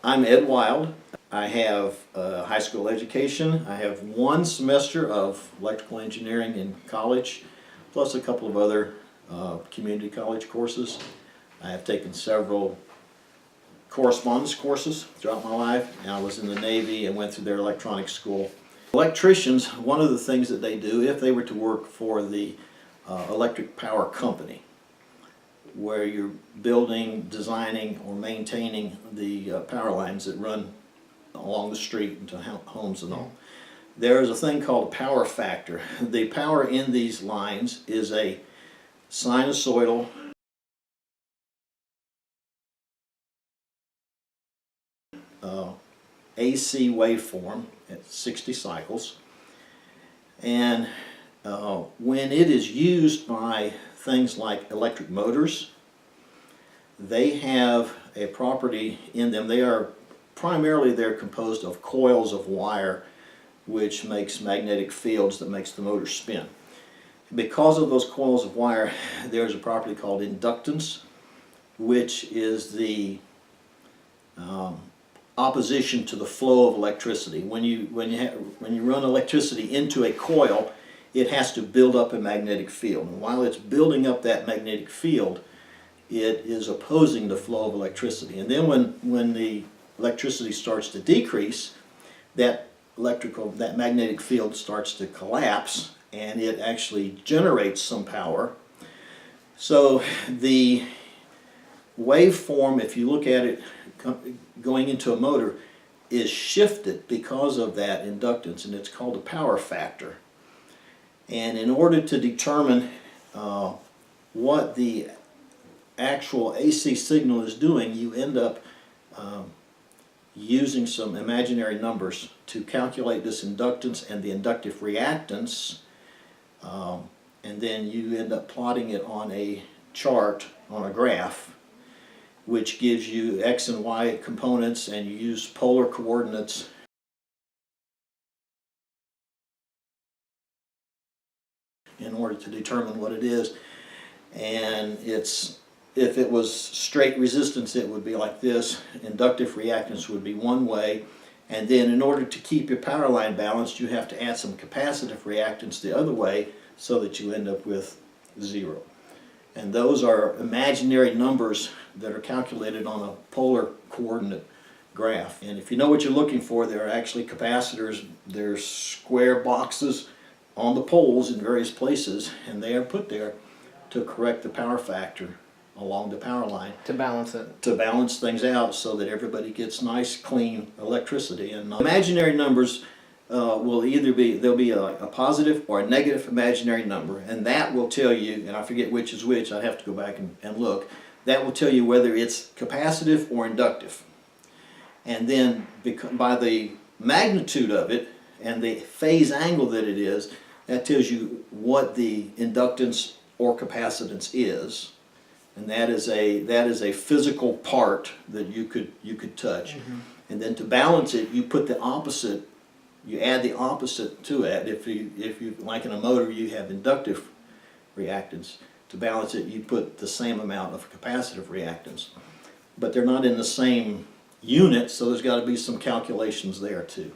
I'm Ed Wild. I have high school education. I have 1 semester of electrical engineering in college, plus a couple of other community college courses. I have taken several correspondence courses throughout my life, and I was in the Navy and went through their electronics school. Electricians, one of the things that they do, if they were to work for the electric power company, where you're building, designing, or maintaining the power lines that run along the street into homes and all. There is a thing called a power factor. The power in these lines is a sinusoidal AC waveform at 60 cycles, and when it is used by things like electric motors, they have a property in them. They're composed of coils of wire, which makes magnetic fields that makes the motor spin. Because of those coils of wire, there's a property called inductance, which is the opposition to the flow of electricity. When you run electricity into a coil, it has to build up a magnetic field. And while it's building up that magnetic field, it is opposing the flow of electricity. And then when the electricity starts to decrease, that magnetic field starts to collapse, and it actually generates some power. So the waveform, if you look at it going into a motor, is shifted because of that inductance, and it's called a power factor. And in order to determine what the actual AC signal is doing, you end up using some imaginary numbers to calculate this inductance and the inductive reactance, and then you end up plotting it on a chart, on a graph, which gives you X and Y components, and you use polar coordinates in order to determine what it is. And if it was straight resistance, it would be like this. Inductive reactance would be one way, and then in order to keep your power line balanced, you have to add some capacitive reactance the other way, so that you end up with 0. And those are imaginary numbers that are calculated on a polar coordinate graph. And if you know what you're looking for, there are actually capacitors. They're square boxes on the poles in various places, and they are put there to correct the power factor along the power line. To balance it. To balance things out so that everybody gets nice, clean electricity. And imaginary numbers will either be, there'll be a positive or a negative imaginary number, and that will tell you, and I forget which is which, I'd have to go back and look, that will tell you whether it's capacitive or inductive. And then by the magnitude of it and the phase angle that it is, that tells you what the inductance or capacitance is. And that is a physical part that you could touch. Mm-hmm. And then to balance it, you put the opposite. You add the opposite to it. If you like in a motor, you have inductive reactance. To balance it, you put the same amount of capacitive reactance. But they're not in the same unit, so there's got to be some calculations there too.